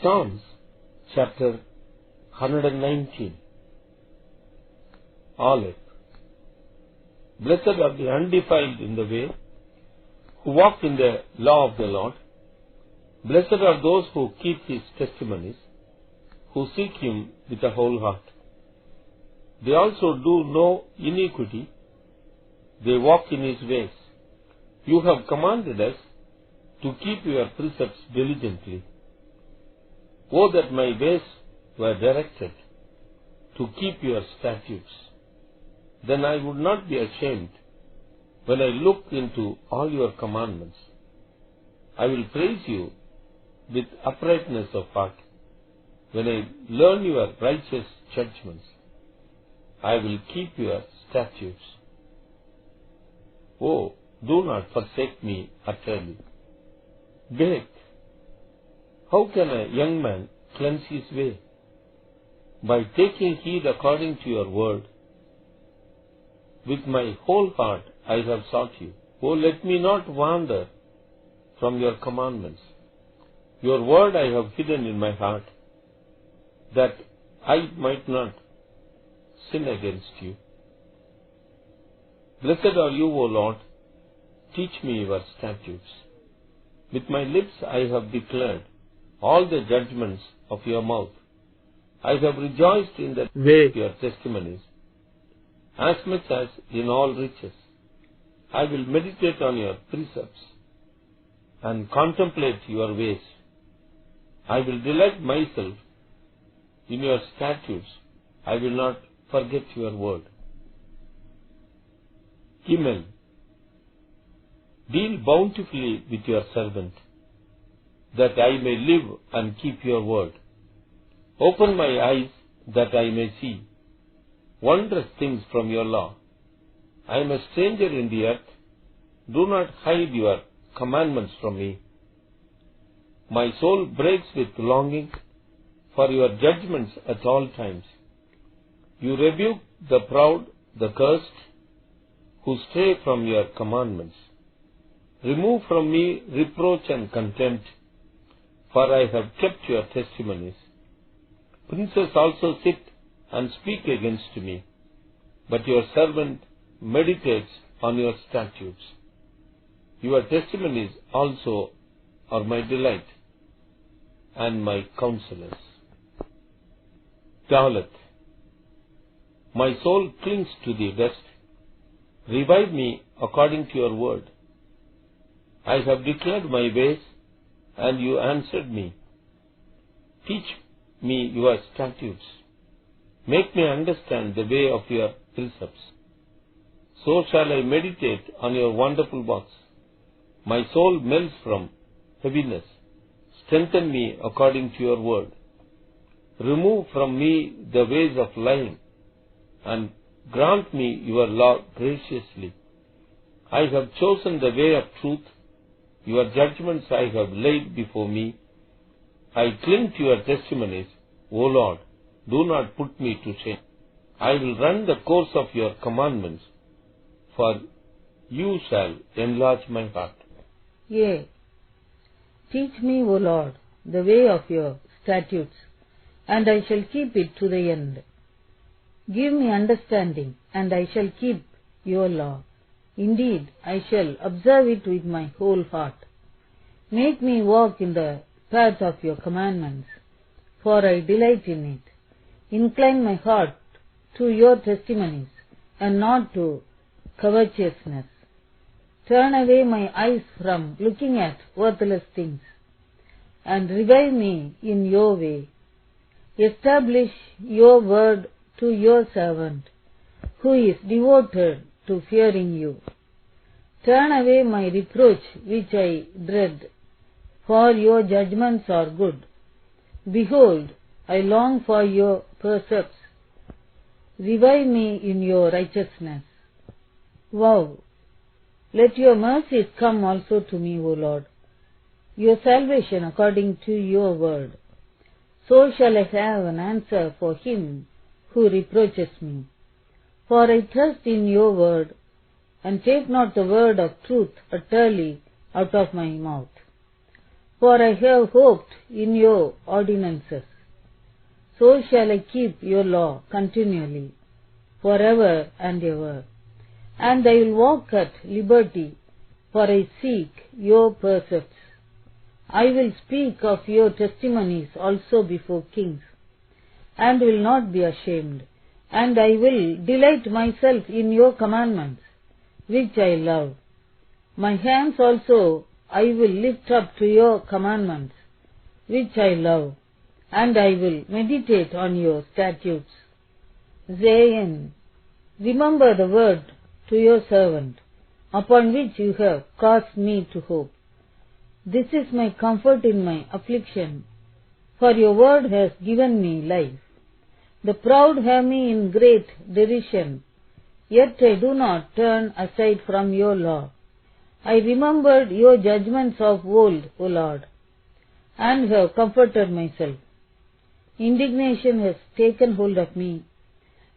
Psalms chapter 119. Aleph. Blessed are the undefiled in the way, who walk in the law of the Lord. Blessed are those who keep His testimonies, who seek Him with a whole heart. They also do no iniquity, they walk in His ways. You have commanded us to keep your precepts diligently. Oh, that my ways were directed to keep your statutes. Then I would not be ashamed when I look into all your commandments. I will praise you with uprightness of heart. When I learn your righteous judgments, I will keep your statutes. Oh, do not forsake me utterly. Bennett, how can a young man cleanse his way? By taking heed according to your word. With my whole heart I have sought you. Oh, let me not wander from your commandments. Your word I have hidden in my heart, that I might not sin against you. Blessed are you, O Lord. Teach me your statutes. With my lips I have declared all the judgments of your mouth. I have rejoiced in the way of your testimonies, as much as in all riches. I will meditate on your precepts and contemplate your ways. I will delight myself in your statutes. I will not forget your word. Gimel. Deal bountifully with your servant, that I may live and keep your word. Open my eyes that I may see wondrous things from your law. I am a stranger in the earth. Do not hide your commandments from me. My soul breaks with longing for your judgments at all times. You rebuke the proud, the cursed, who stray from your commandments. Remove from me reproach and contempt, for I have kept your testimonies. Princes also sit and speak against me, but your servant meditates on your statutes. Your testimonies also are my delight and my counselors. Dalet. My soul clings to the dust. Revive me according to your word. I have declared my ways, and you answered me. Teach me your statutes. Make me understand the way of your precepts. So shall I meditate on your wonderful works. My soul melts from heaviness. Strengthen me according to your word. Remove from me the ways of lying, and grant me your law graciously. I have chosen the way of truth. Your judgments I have laid before me. I cling to your testimonies. O Lord, do not put me to shame. I will run the course of your commandments, for you shall enlarge my heart. Yea, teach me, O Lord, the way of your statutes, and I shall keep it to the end. Give me understanding, and I shall keep your law. Indeed, I shall observe it with my whole heart. Make me walk in the path of your commandments, for I delight in it. Incline my heart to your testimonies, and not to covetousness. Turn away my eyes from looking at worthless things, and revive me in your way. Establish your word to your servant, who is devoted to fearing you. Turn away my reproach which I dread, for your judgments are good. Behold, I long for your precepts. Revive me in your righteousness. Wow! Let your mercies come also to me, O Lord, your salvation according to your word. So shall I have an answer for him who reproaches me. For I trust in your word, and take not the word of truth utterly out of my mouth. For I have hoped in your ordinances. So shall I keep your law continually, forever and ever. And I will walk at liberty, for I seek your precepts. I will speak of your testimonies also before kings, and will not be ashamed. And I will delight myself in your commandments, which I love. My hands also I will lift up to your commandments, which I love, and I will meditate on your statutes. Zayyin, remember the word to your servant, upon which you have caused me to hope. This is my comfort in my affliction, for your word has given me life. The proud have me in great derision, yet I do not turn aside from your law. I remembered your judgments of old, O Lord, and have comforted myself. Indignation has taken hold of me,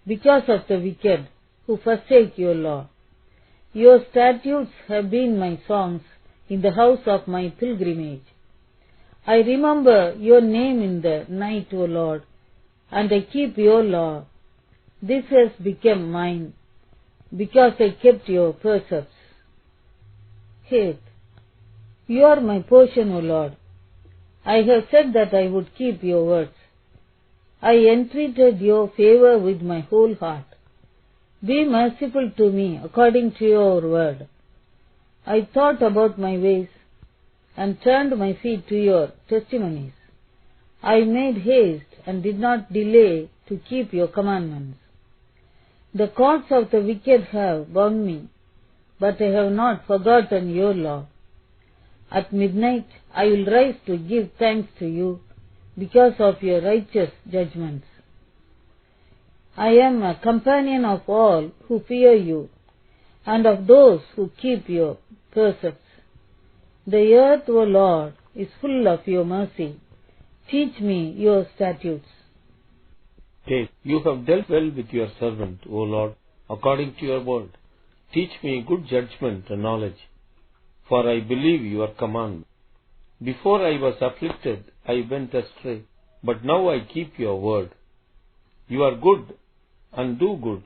because of the wicked who forsake your law. Your statutes have been my songs in the house of my pilgrimage. I remember your name in the night, O Lord, and I keep your law. This has become mine, because I kept your precepts. 8. You are my portion, O Lord. I have said that I would keep your words. I entreated your favor with my whole heart. Be merciful to me according to your word. I thought about my ways and turned my feet to your testimonies. I made haste and did not delay to keep your commandments. The cords of the wicked have bound me, but I have not forgotten your law. At midnight I will rise to give thanks to you because of your righteous judgments. I am a companion of all who fear you, and of those who keep your precepts. The earth, O Lord, is full of your mercy. Teach me your statutes. 8. You have dealt well with your servant, O Lord, according to your word. Teach me good judgment and knowledge, for I believe your command. Before I was afflicted, I went astray, but now I keep your word. You are good and do good.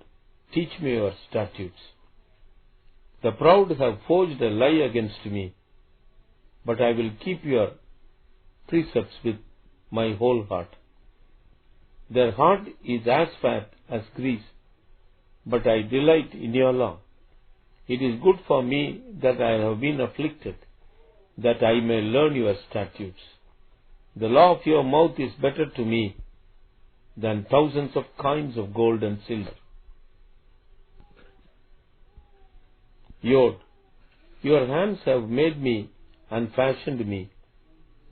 Teach me your statutes. The proud have forged a lie against me, but I will keep your precepts with my whole heart. Their heart is as fat as grease, but I delight in your law. It is good for me that I have been afflicted, that I may learn your statutes. The law of your mouth is better to me than thousands of coins of gold and silver. Yod, your hands have made me and fashioned me.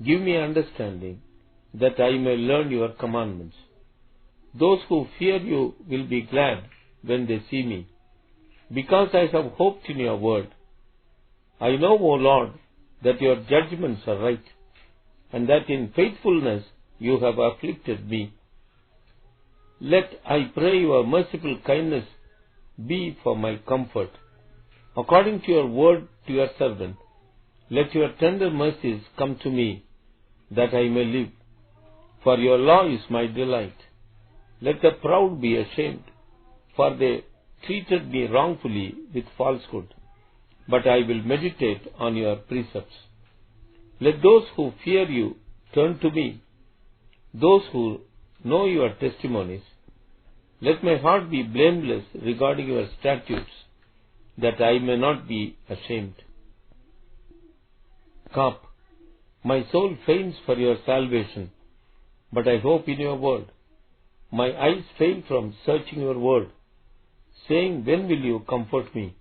Give me understanding, that I may learn your commandments. Those who fear you will be glad when they see me, because I have hoped in your word. I know, O Lord, that your judgments are right, and that in faithfulness you have afflicted me. Let, I pray, your merciful kindness be for my comfort. According to your word to your servant, let your tender mercies come to me, that I may live. For your law is my delight. Let the proud be ashamed, for they treated me wrongfully with falsehood, but I will meditate on your precepts. Let those who fear you turn to me, those who know your testimonies. Let my heart be blameless regarding your statutes, that I may not be ashamed. Kaf, my soul faints for your salvation, but I hope in your word. My eyes fail from searching your word, saying, when will you comfort me?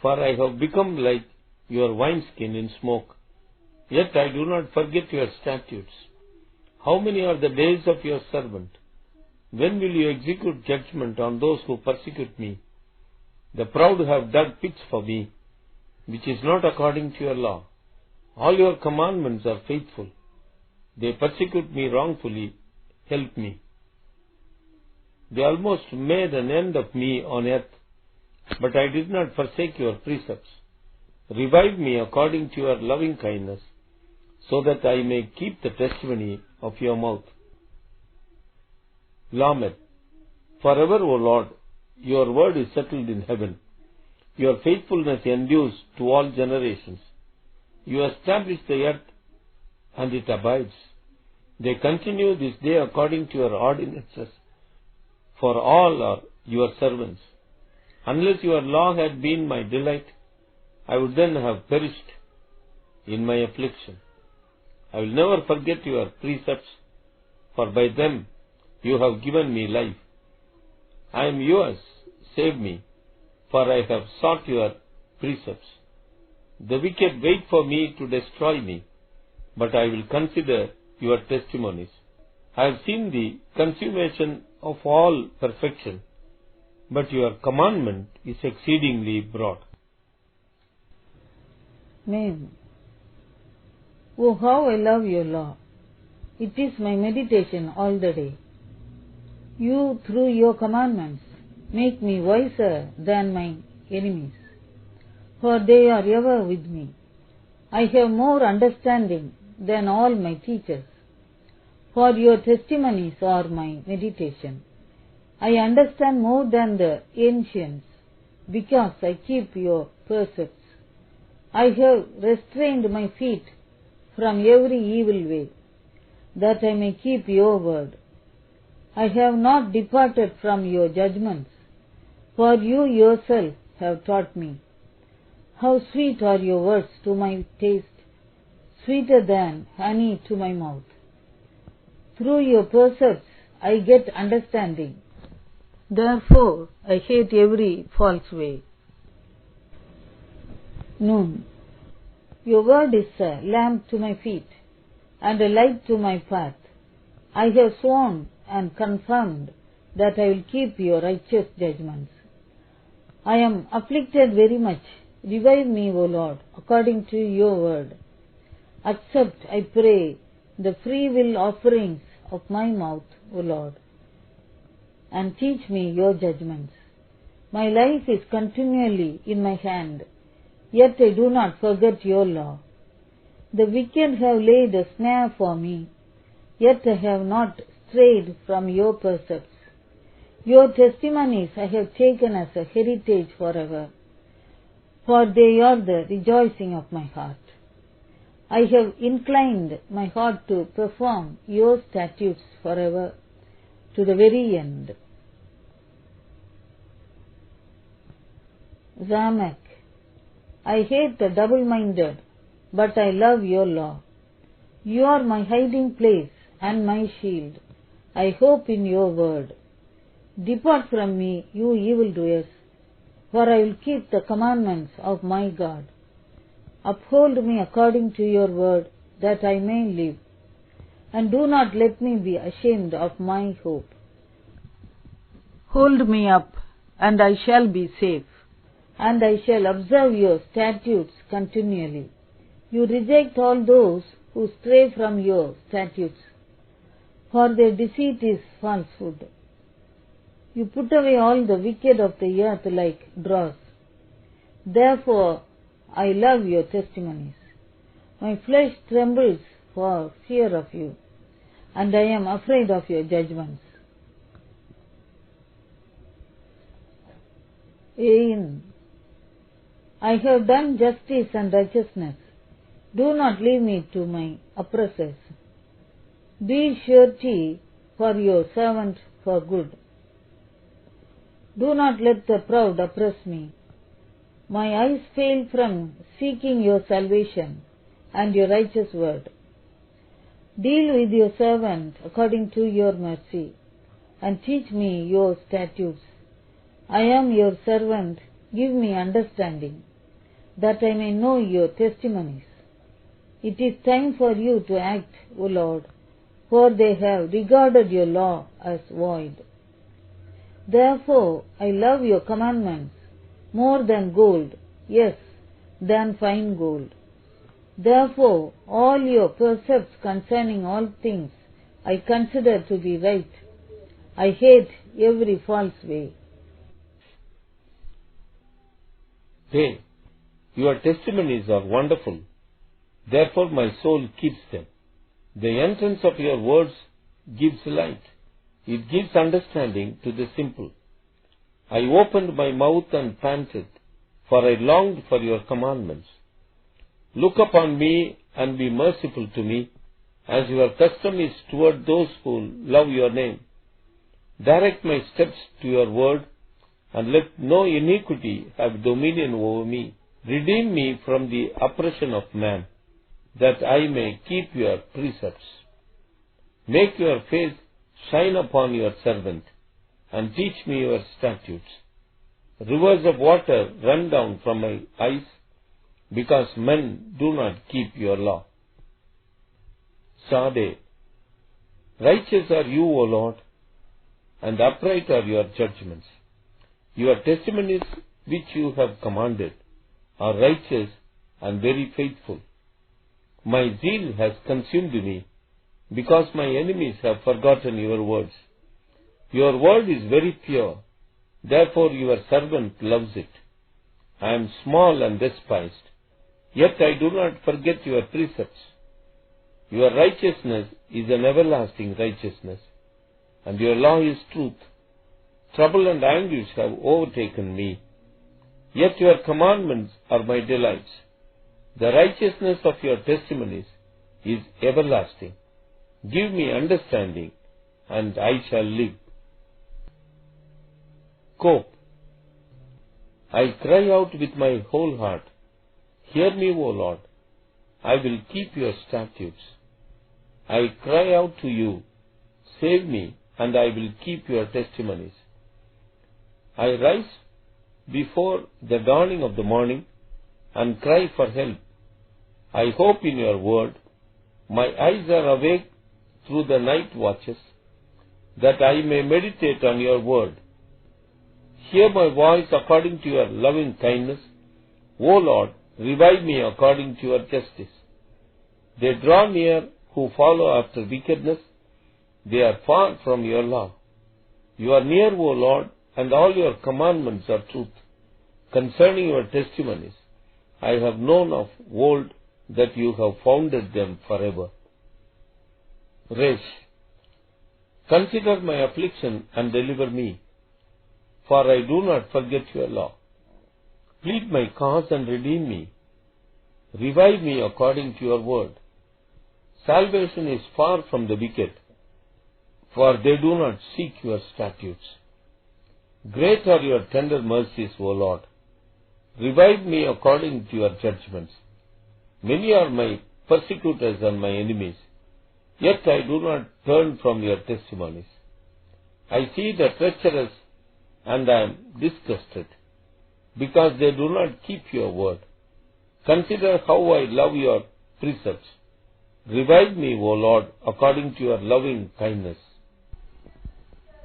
For I have become like your wineskin in smoke, yet I do not forget your statutes. How many are the days of your servant? When will you execute judgment on those who persecute me? The proud have dug pits for me, which is not according to your law. All your commandments are faithful. They persecute me wrongfully. Help me. They almost made an end of me on earth, but I did not forsake your precepts. Revive me according to your loving kindness, so that I may keep the testimony of your mouth. Lamed. Forever, O Lord, your word is settled in heaven. Your faithfulness endures to all generations. You establish the earth, and it abides. They continue this day according to your ordinances, for all are your servants. Unless your law had been my delight, I would then have perished in my affliction. I will never forget your precepts, for by them you have given me life. I am yours, save me, for I have sought your precepts. The wicked wait for me to destroy me, but I will consider your testimonies. I have seen the consummation of all perfection, but your commandment is exceedingly broad. Name. Oh, how I love your law! It is my meditation all the day. You, through your commandments, make me wiser than my enemies, for they are ever with me. I have more understanding than all my teachers, for your testimonies are my meditation. I understand more than the ancients, because I keep your precepts. I have restrained my feet from every evil way, that I may keep your word. I have not departed from your judgments, for you yourself have taught me. How sweet are your words to my taste, sweeter than honey to my mouth. Through your precepts I get understanding. Therefore I hate every false way. Noon. Your word is a lamp to my feet and a light to my path. I have sworn and confirmed that I will keep your righteous judgments. I am afflicted very much. Revive me, O Lord, according to your word. Accept, I pray, the free will offerings of my mouth, O Lord, and teach me your judgments. My life is continually in my hand, yet I do not forget your law. The wicked have laid a snare for me, yet I have not strayed from your precepts. Your testimonies I have taken as a heritage forever, for they are the rejoicing of my heart. I have inclined my heart to perform your statutes forever, to the very end. Zamek. I hate the double-minded, but I love your law. You are my hiding place and my shield. I hope in your word. Depart from me, you evildoers, for I will keep the commandments of my God. Uphold me according to your word, that I may live, and do not let me be ashamed of my hope. Hold me up, and I shall be safe, and I shall observe your statutes continually. You reject all those who stray from your statutes, for their deceit is falsehood. You put away all the wicked of the earth like dross. Therefore I love your testimonies. My flesh trembles for fear of you, and I am afraid of your judgments. Ain. I have done justice and righteousness. Do not leave me to my oppressors. Be surety for your servant for good. Do not let the proud oppress me. My eyes fail from seeking your salvation and your righteous word. Deal with your servant according to your mercy, and teach me your statutes. I am your servant, give me understanding, that I may know your testimonies. It is time for you to act, O Lord, for they have regarded your law as void. Therefore I love your commandments more than gold, yes, than fine gold. Therefore all your precepts concerning all things I consider to be right. I hate every false way. Hey, your testimonies are wonderful. Therefore my soul keeps them. The entrance of your words gives light. It gives understanding to the simple. I opened my mouth and panted, for I longed for your commandments. Look upon me and be merciful to me, as your custom is toward those who love your name. Direct my steps to your word, and let no iniquity have dominion over me. Redeem me from the oppression of man, that I may keep your precepts. Make your face shine upon your servant, and teach me your statutes. Rivers of water run down from my eyes, because men do not keep your law. Sade. Righteous are you, O Lord, and upright are your judgments. Your testimonies which you have commanded are righteous and very faithful. My zeal has consumed me, because my enemies have forgotten your words. Your word is very pure, therefore your servant loves it. I am small and despised, yet I do not forget your precepts. Your righteousness is an everlasting righteousness, and your law is truth. Trouble and anguish have overtaken me, yet your commandments are my delights. The righteousness of your testimonies is everlasting. Give me understanding, and I shall live. Cope. I cry out with my whole heart. Hear me, O Lord. I will keep your statutes. I cry out to you. Save me, and I will keep your testimonies. I rise before the dawning of the morning and cry for help. I hope in your word. My eyes are awake through the night watches, that I may meditate on your word. Hear my voice according to your loving kindness. O Lord, revive me according to your justice. They draw near who follow after wickedness. They are far from your law. You are near, O Lord, and all your commandments are truth. Concerning your testimonies, I have known of old that you have founded them forever. Resh. Consider my affliction and deliver me, for I do not forget your law. Plead my cause and redeem me. Revive me according to your word. Salvation is far from the wicked, for they do not seek your statutes. Great are your tender mercies, O Lord. Revive me according to your judgments. Many are my persecutors and my enemies, yet I do not turn from your testimonies. I see the treacherous and I am disgusted, because they do not keep your word. Consider how I love your precepts. Revive me, O Lord, according to your loving kindness.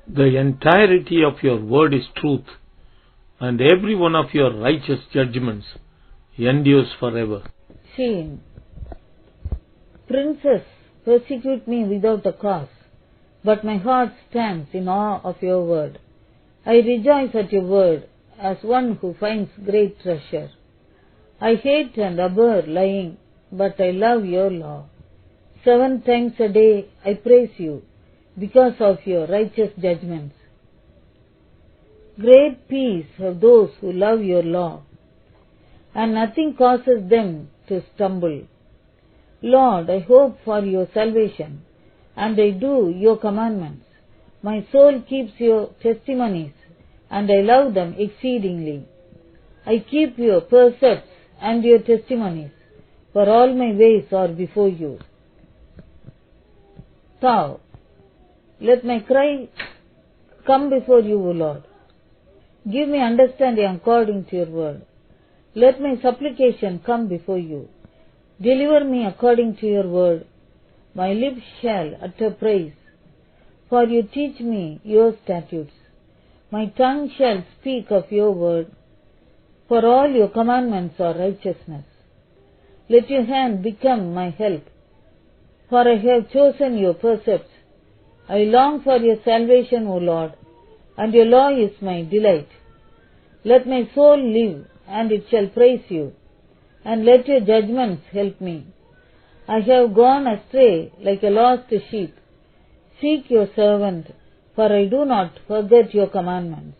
The entirety of your word is truth, and every one of your righteous judgments endures forever. Shame. Princes persecute me without a cause, but my heart stands in awe of your word. I rejoice at your word as one who finds great treasure. I hate and abhor lying, but I love your law. 7 times a day I praise you because of your righteous judgments. Great peace have those who love your law, and nothing causes them to stumble. Lord, I hope for your salvation, and I do your commandments. My soul keeps your testimonies, and I love them exceedingly. I keep your precepts and your testimonies, for all my ways are before you. Thou, let my cry come before you, O Lord. Give me understanding according to your word. Let my supplication come before you. Deliver me according to your word. My lips shall utter praise, for you teach me your statutes. My tongue shall speak of your word, for all your commandments are righteousness. Let your hand become my help, for I have chosen your precepts. I long for your salvation, O Lord, and your law is my delight. Let my soul live, and it shall praise you, and let your judgments help me. I have gone astray like a lost sheep. Seek your servant, for I do not forget your commandments.